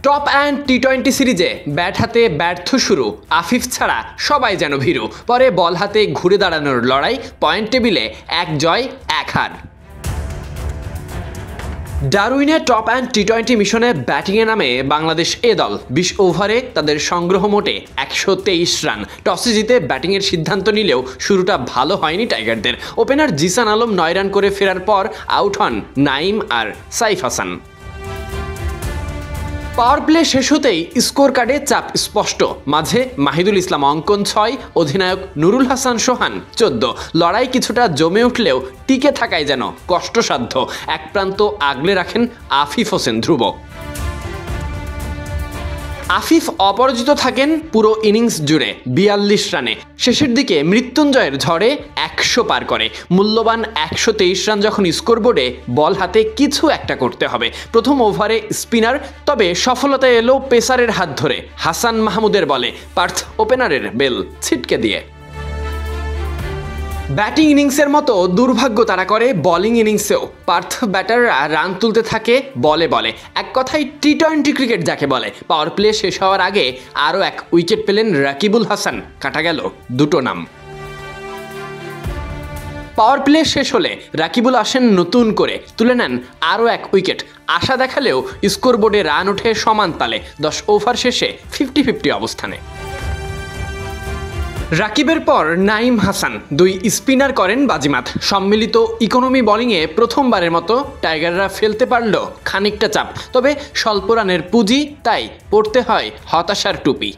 Top and টি-20 সিরিজে bat হাতে ব্যর্থ শুরু, আফিফ ছাড়া সবাই যেন ভীরু। পরে বল হাতে ঘুরে দাঁড়ানোর লড়াই, পয়েন্ট টেবিলে 1 জয় 1 হার। ডারউইনে টপ অ্যান্ড টি-20 মিশনে ব্যাটিংয়ে নামে বাংলাদেশ এ দল। 20 ওভারে তাদের সংগ্রহ মোটে 123 রান। টসে জিতে ব্যাটিংয়ের সিদ্ধান্ত নিলেও শুরুটা ভালো হয়নি টাইগারদের। ওপেনার জিসান আলম 9 রান করে ফেরার পর আউট হন নাইম আর সাইফ হাসান। পাওয়ার প্লে শেষ হতেই স্কোর কার্ডে চাপ স্পষ্ট। মাঝে মাহিদুল ইসলাম অঙ্কন 6, অধিনায়ক নুরুল হাসান সোহান 14। লড়াই কিছুটা জমে উঠলেও টিকে থাকায় যেন কষ্টসাধ্য। এক প্রান্ত আগলে রাখেন আফিফ হোসেন ধ্রুব। আফিফ অপরাজিত থাকেন পুরো ইনিংস জুড়ে 42 রানে। শেষের দিকে মৃত্যুঞ্জয়ের ঝড়ে 100 পার করে। মূল্যবান 123 রান যখন স্কোরবোর্ডে, বল হাতে কিছু একটা করতে হবে। প্রথম ওভারে স্পিনার, তবে সফলতা এলো পেসারের হাত ধরে। হাসান মাহমুদের বলে পার্থ ওপেনারের বেল ছিটকে দিয়ে। ব্যাটিং ইনিংসের মতো দুর্ভাগ্য তারা করে বোলিং ইনিংসেও। পার্থ ব্যাটাররা রান তুলতে থাকে বলে বলে। এক কথায় টি-20 ক্রিকেট যাকে বলে। পাওয়ার প্লে শেষ হওয়ার আগে আরও 1 উইকেট পেলেন রাকিবুল হাসান। কাটা গেল 2টো নাম। পাওয়ার প্লে শেষ হলে রাকিবুল আসেন নতুন করে, তুলে নেন আরও 1 উইকেট। আশা দেখালেও স্কোরবোর্ডে রান ওঠে সমান তালে। 10 ওভার শেষে 50-50 অবস্থানে। রাকিবের পর নাইম হাসান 2 স্পিনার করেন বাজিমাত। সম্মিলিত ইকোনমি বোলিংয়ে প্রথমবারের মতো টাইগাররা ফেলতে পারল খানিকটা চাপ, তবে স্বল্প রানের পুঁজি, তাই পড়তে হয় হতাশার টুপি।